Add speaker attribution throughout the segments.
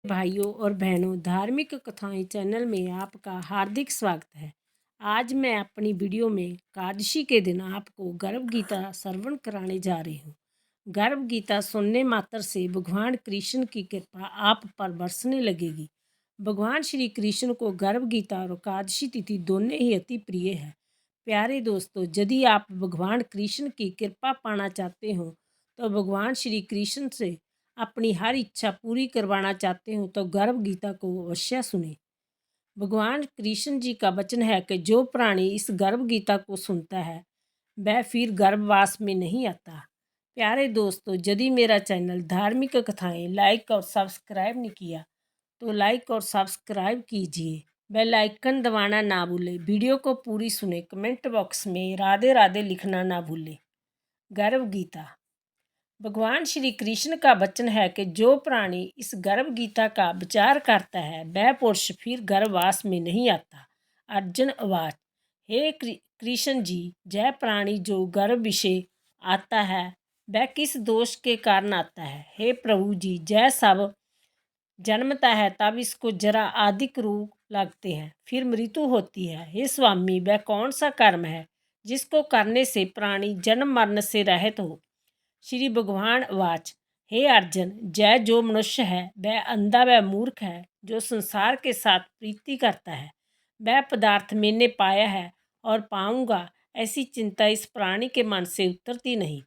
Speaker 1: भाइयों और बहनों, धार्मिक कथाएं चैनल में आपका हार्दिक स्वागत है। आज मैं अपनी वीडियो में एकादशी के दिन आपको गर्भ गीता श्रवण कराने जा रही हूँ। गर्भ गीता सुनने मात्र से भगवान कृष्ण की कृपा आप पर बरसने लगेगी। भगवान श्री कृष्ण को गर्भ गीता और एकादशी तिथि दोनों ही अति प्रिय है। प्यारे दोस्तों, यदि आप भगवान कृष्ण की कृपा पाना चाहते हो तो भगवान श्री कृष्ण से अपनी हर इच्छा पूरी करवाना चाहते हो तो गर्भ गीता को अवश्य सुने। भगवान कृष्ण जी का वचन है कि जो प्राणी इस गर्भ गीता को सुनता है वह फिर गर्भवास में नहीं आता। प्यारे दोस्तों, यदि मेरा चैनल धार्मिक कथाएं लाइक और सब्सक्राइब नहीं किया तो लाइक और सब्सक्राइब कीजिए। बेल आइकन दबाना ना भूले। वीडियो को पूरी सुने। कमेंट बॉक्स में राधे राधे लिखना ना भूले। गर्भ गीता। भगवान श्री कृष्ण का वचन है कि जो प्राणी इस गर्भ गीता का विचार करता है वह पुरुष फिर गर्भवास में नहीं आता। अर्जुन आवाज, हे कृष्ण जी, जय प्राणी जो गर्भ विषय आता है वह किस दोष के कारण आता है? हे प्रभु जी, जय सब जन्मता है तब इसको जरा आदिक रूप लगते हैं, फिर मृत्यु होती है। हे स्वामी, वह कौन सा कर्म है जिसको करने से प्राणी जन्म मरण से रहित हो? श्री भगवान वाच, हे अर्जुन, जय जो मनुष्य है वह अंधा व मूर्ख है, जो संसार के साथ प्रीति करता है। वह पदार्थ मैंने पाया है और पाऊंगा ऐसी चिंता इस प्राणी के मन से उतरती नहीं।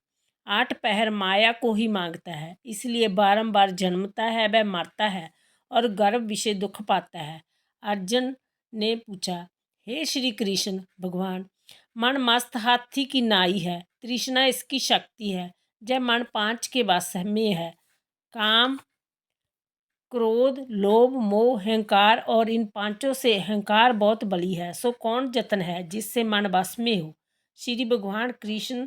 Speaker 1: 8 पहर माया को ही मांगता है, इसलिए बारंबार जन्मता है व मरता है और गर्भ विषय दुख पाता है। अर्जुन ने पूछा, हे श्री कृष्ण भगवान, मन मस्त हाथी की नाई है, तृष्णा इसकी शक्ति है। जब मन 5 के वश में है, काम, क्रोध, लोभ, मोह, अहंकार, और इन पांचों से अहंकार बहुत बली है, सो कौन जतन है जिससे मन वश में हो? श्री भगवान कृष्ण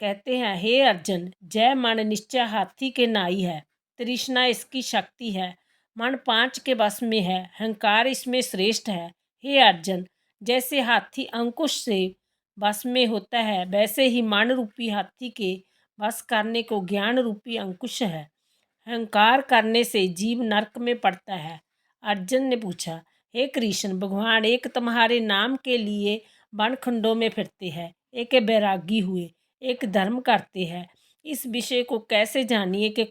Speaker 1: कहते हैं, हे अर्जुन, जय मन निश्चय हाथी के नाई है, तृष्णा इसकी शक्ति है, मन 5 के वश में है, अहंकार इसमें श्रेष्ठ है। हे अर्जुन, जैसे हाथी अंकुश से वश में होता है वैसे ही मन रूपी हाथी के वश करने को ज्ञान रूपी अंकुश है। अहंकार करने से जीव नरक में पड़ता है। अर्जुन ने पूछा, हे कृष्ण भगवान, एक तुम्हारे नाम के लिए वन खंडों में फिरते हैं, एक बैरागी हुए, एक धर्म करते हैं, इस विषय को कैसे जानिए कि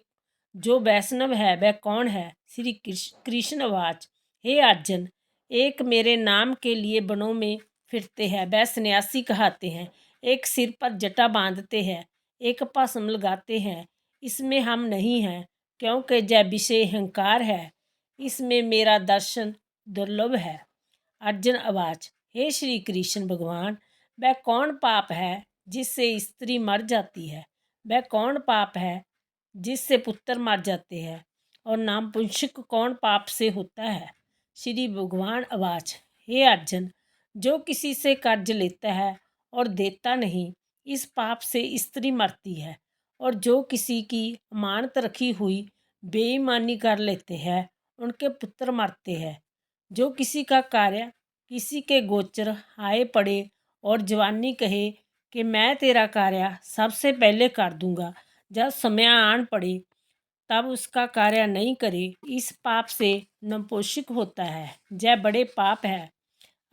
Speaker 1: जो वैष्णव है वह कौन है? श्री कृष्ण वाच, हे अर्जुन, एक मेरे नाम के लिए वनों में फिरते हैं वह सन्यासी कहते हैं, एक सिर पर जटा बांधते हैं, एक भस्म लगाते हैं, इसमें हम नहीं हैं, क्योंकि जय विषय अहंकार है, इसमें मेरा दर्शन दुर्लभ है। अर्जुन आवाज, हे श्री कृष्ण भगवान, वह कौन पाप है जिससे स्त्री मर जाती है? वह कौन पाप है जिससे पुत्र मर जाते हैं? और नाम पुंसक कौन पाप से होता है? श्री भगवान आवाज, हे अर्जुन, जो किसी से कर्ज लेता है और देता नहीं, इस पाप से स्त्री मरती है, और जो किसी की अमानत रखी हुई बेईमानी कर लेते हैं उनके पुत्र मरते हैं। जो किसी का कार्य किसी के गोचर आए पड़े और जवानी कहे कि मैं तेरा कार्य सबसे पहले कर दूंगा, जब समय आन पड़े तब उसका कार्य नहीं करे, इस पाप से नपुंसक होता है, यह बड़े पाप है।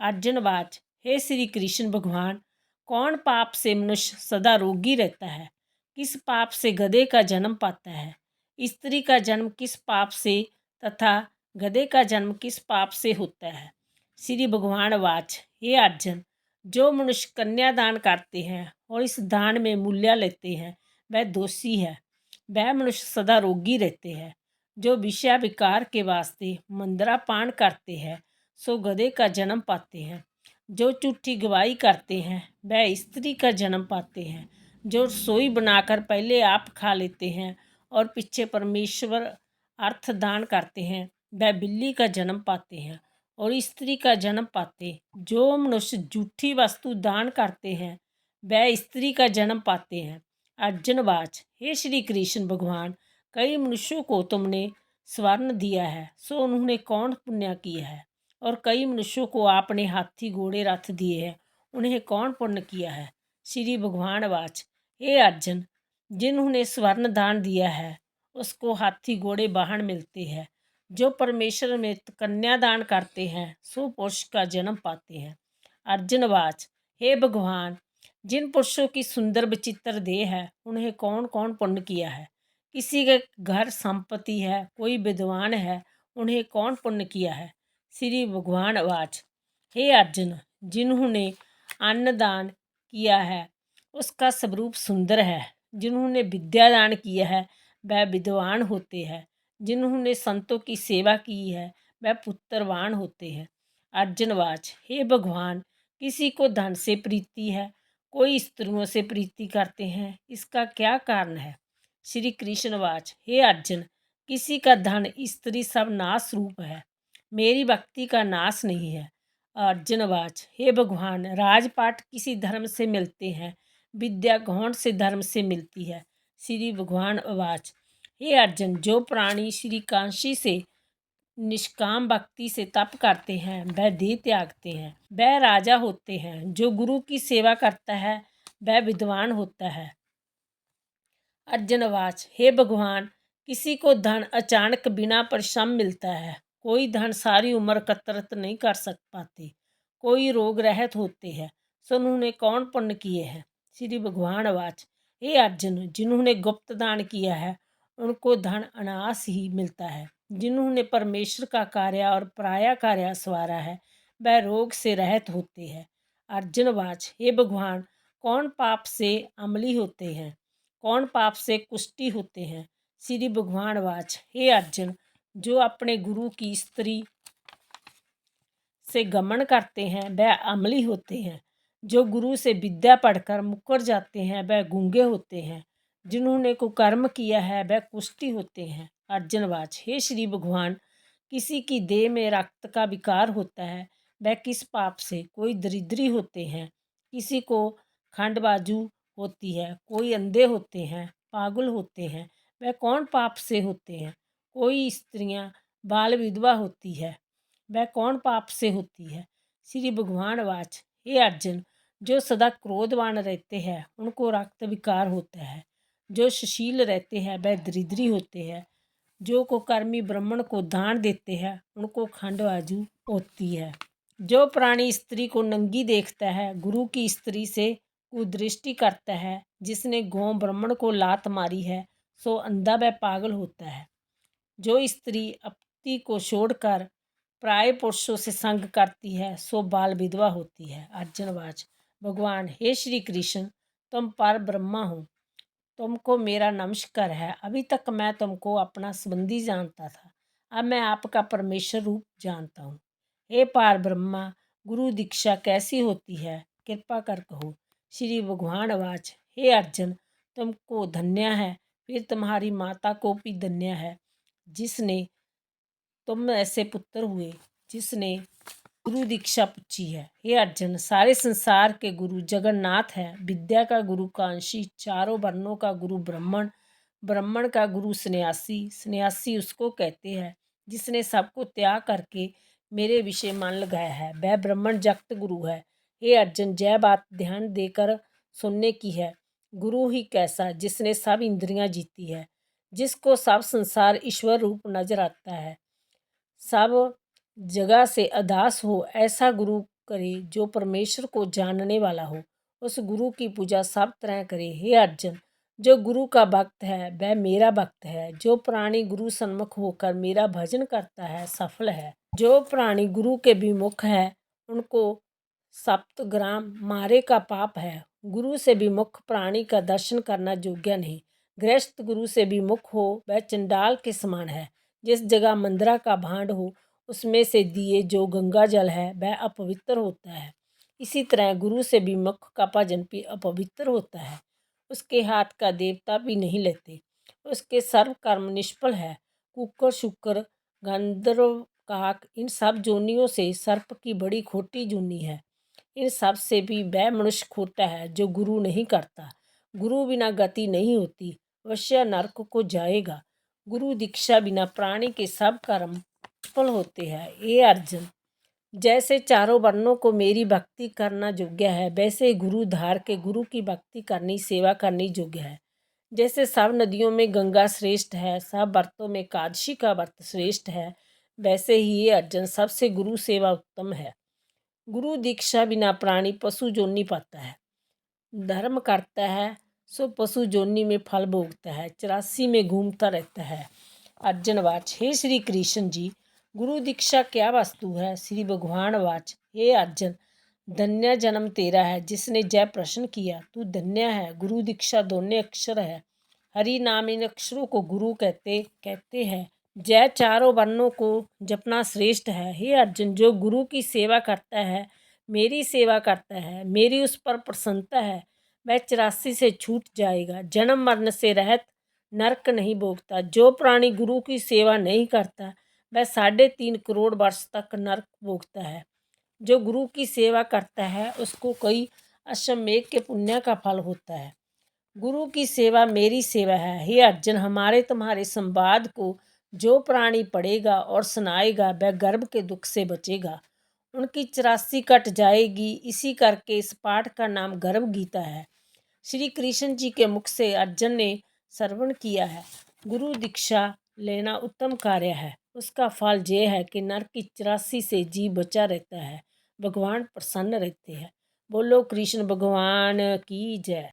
Speaker 1: अर्जुन वाच, हे श्री कृष्ण भगवान, कौन पाप से मनुष्य सदा रोगी रहता है? किस पाप से गधे का जन्म पाता है? स्त्री का जन्म किस पाप से तथा गधे का जन्म किस पाप से होता है? श्री भगवान वाच, हे अर्जुन, जो मनुष्य कन्यादान करते हैं और इस दान में मूल्य लेते हैं वह दोषी है, वह मनुष्य सदा रोगी रहते हैं। जो विषय विकार के वास्ते मंदरापान करते हैं सो गधे का जन्म पाते हैं। जो झूठी गवाही करते हैं वह स्त्री का जन्म पाते हैं। जो रसोई बनाकर पहले आप खा लेते हैं और पीछे परमेश्वर अर्थ दान करते हैं वह बिल्ली का जन्म पाते हैं और स्त्री का जन्म पाते। जो मनुष्य झूठी वस्तु दान करते हैं वह स्त्री का जन्म पाते हैं। अर्जुन वाच, हे श्री कृष्ण भगवान, कई मनुष्यों को तुमने स्वर्ण दिया है, सो उन्होंने कौन पुण्य किया है? और कई मनुष्यों को आपने हाथी घोड़े रथ दिए हैं, उन्हें कौन पुण्य किया है? श्री भगवान वाच, हे अर्जुन, जिन्होंने स्वर्ण दान दिया है उसको हाथी घोड़े वाहन मिलते हैं। जो परमेश्वर में कन्यादान करते हैं सो पुरुष का जन्म पाते हैं। अर्जुनवाच, हे भगवान, जिन पुरुषों की सुंदर विचित्र देह है उन्हें कौन कौन पुण्य किया है? किसी के घर संपत्ति है, कोई विद्वान है, उन्हें कौन पुण्य किया है? श्री भगवान वाच, हे अर्जुन, जिन्होंने अन्नदान किया है उसका स्वरूप सुंदर है। जिन्होंने विद्या दान किया है वह विद्वान होते हैं। जिन्होंने संतों की सेवा की है वह पुत्रवान होते हैं। अर्जुनवाच, हे भगवान, किसी को धन से प्रीति है, कोई स्त्रियों से प्रीति करते हैं, इसका क्या कारण है? श्री कृष्णवाच, हे अर्जुन, किसी का धन स्त्री सब नाश रूप है, मेरी भक्ति का नाश नहीं है। अर्जुनवाच, हे भगवान, राजपाट किसी धर्म से मिलते हैं, विद्या गौण से धर्म से मिलती है। श्री भगवान वाच, हे अर्जुन, जो प्राणी श्री कांशी से निष्काम भक्ति से तप करते हैं वह देह त्यागते हैं, वह राजा होते हैं। जो गुरु की सेवा करता है वह विद्वान होता है। अर्जुनवाच, हे भगवान, किसी को धन अचानक बिना परिश्रम मिलता है, कोई धन सारी उम्र एकत्रित नहीं कर पाते, कोई रोग रहित होते हैं, सो उन्होंने कौन पुण्य किए हैं? श्री भगवान वाच, हे अर्जुन, जिन्होंने गुप्त दान किया है उनको धन अनायास ही मिलता है। जिन्होंने परमेश्वर का कार्य और पराया कार्य सवारा है वह रोग से रहित होते हैं। अर्जुनवाच, हे भगवान, कौन पाप से अमली होते हैं, कौन पाप से कुष्ठी होते हैं? श्री भगवान वाच, हे अर्जुन, जो अपने गुरु की स्त्री से गमन करते हैं वह अमली होते हैं। जो गुरु से विद्या पढ़कर मुकर जाते हैं वह गूंगे होते हैं। जिन्होंने कुकर्म किया है वह कुष्ठी होते हैं। अर्जुनवाच, हे श्री भगवान, किसी की देह में रक्त का विकार होता है वह किस पाप से? कोई दरिद्री होते हैं, किसी को खंडबाजू होती है, कोई अंधे होते हैं, पागल होते हैं, वह कौन पाप से होते हैं? कोई स्त्रियां बाल विधवा होती है, वह कौन पाप से होती है? श्री भगवान वाच, हे अर्जुन, जो सदा क्रोधवान रहते हैं उनको रक्त विकार होता है। जो सुशील रहते हैं वह दरिद्री होते हैं। जो कुकर्मी ब्राह्मण को दान देते हैं उनको खंडबाजू होती है। जो प्राणी स्त्री को नंगी देखता है, गुरु की स्त्री से कुदृष्टि करता है, जिसने गौ ब्राह्मण को लात मारी है सो अंधा व पागल होता है। जो स्त्री अपती को छोड़कर प्राय पुरुषों से संग करती है सो बाल विधवा होती है। अर्जुनवाच, भगवान, हे श्री कृष्ण, तुम पर ब्रह्मा हो, तुमको मेरा नमस्कार है। अभी तक मैं तुमको अपना संबंधी जानता था, अब मैं आपका परमेश्वर रूप जानता हूँ। हे पार ब्रह्मा, गुरु दीक्षा कैसी होती है, कृपा कर कहो। श्री भगवान वाच, हे अर्जुन, तुमको धन्य है, फिर तुम्हारी माता को भी धन्य है, जिसने तुम ऐसे पुत्र हुए, जिसने गुरु दीक्षा पूछी है। हे अर्जुन, सारे संसार के गुरु जगन्नाथ है। विद्या का गुरु कांशी, चारों वर्णों का गुरु ब्राह्मण, ब्राह्मण का गुरु सन्यासी, सन्यासी उसको कहते हैं जिसने सबको त्याग करके मेरे विषय मन लगाया है, वह ब्राह्मण जगत गुरु है। हे अर्जुन, जय बात ध्यान देकर सुनने की है। गुरु ही कैसा, जिसने सब इंद्रियां जीती है, जिसको सब संसार ईश्वर रूप नजर आता है, सब जगह से अदास हो, ऐसा गुरु करे जो परमेश्वर को जानने वाला हो। उस गुरु की पूजा सब तरह करे। हे अर्जुन, जो गुरु का भक्त है वह मेरा भक्त है। जो प्राणी गुरु सन्मुख होकर मेरा भजन करता है सफल है। जो प्राणी गुरु के विमुख है उनको सप्तग्राम मारे का पाप है। गुरु से विमुख प्राणी का दर्शन करना योग्य नहीं। गृहस्थ गुरु से विमुख हो वह चंडाल के समान है। जिस जगह मंदिरा का भांड हो उसमें से दिए जो गंगा जल है वह अपवित्र होता है। इसी तरह गुरु से विमुख का भजन भी अपवित्र होता है। उसके हाथ का देवता भी नहीं लेते, उसके सर्व कर्म निष्फल है। कुकर, शुक्र, गंधर्व, काक, इन सब जोनियों से सर्प की बड़ी खोटी जोनी है। इन सब से भी वह मनुष्य खोटा है जो गुरु नहीं करता। गुरु बिना गति नहीं होती, अवश्य नरक को जाएगा। गुरु दीक्षा बिना प्राणी के सब कर्म सफल होते हैं। ये अर्जुन, जैसे चारों वर्णों को मेरी भक्ति करना योग्य है, वैसे गुरु धार के गुरु की भक्ति करनी, सेवा करनी योग्य है। जैसे सब नदियों में गंगा श्रेष्ठ है, सब व्रतों में एकादशी का व्रत श्रेष्ठ है, वैसे ही ये अर्जुन सबसे गुरु सेवा उत्तम है। गुरु दीक्षा बिना प्राणी पशु जोनि पाता है। धर्म करता है सो पशु जोनि में फल भोगता है, 84 में घूमता रहता है। अर्जुन वाच, हे श्री कृष्ण जी, गुरु दीक्षा क्या वस्तु है? श्री भगवान वाच, हे अर्जुन, धन्य जन्म तेरा है जिसने जय प्रश्न किया। तू धन्य है। गुरु दीक्षा दोनों अक्षर है। हरि नाम इन अक्षरों को गुरु कहते हैं। जय चारों वर्णों को जपना श्रेष्ठ है। हे अर्जुन, जो गुरु की सेवा करता है, मेरी सेवा करता है, मेरी उस पर प्रसन्नता है, वह 84 से छूट जाएगा, जन्म मरण से रहित नरक नहीं भोगता। जो प्राणी गुरु की सेवा नहीं करता वह 3.5 करोड़ वर्ष तक नरक भोगता है। जो गुरु की सेवा करता है उसको कई अश्वमेध के पुण्य का फल होता है। गुरु की सेवा मेरी सेवा है। हे अर्जुन, हमारे तुम्हारे संवाद को जो प्राणी पढ़ेगा और सुनाएगा वह गर्भ के दुख से बचेगा, उनकी 84 कट जाएगी। इसी करके इस पाठ का नाम गर्भ गीता है। श्री कृष्ण जी के मुख से अर्जुन ने श्रवण किया है। गुरु दीक्षा लेना उत्तम कार्य है। उसका फल यह है कि नरक की 84 से जीव बचा रहता है, भगवान प्रसन्न रहते हैं। बोलो कृष्ण भगवान की जय।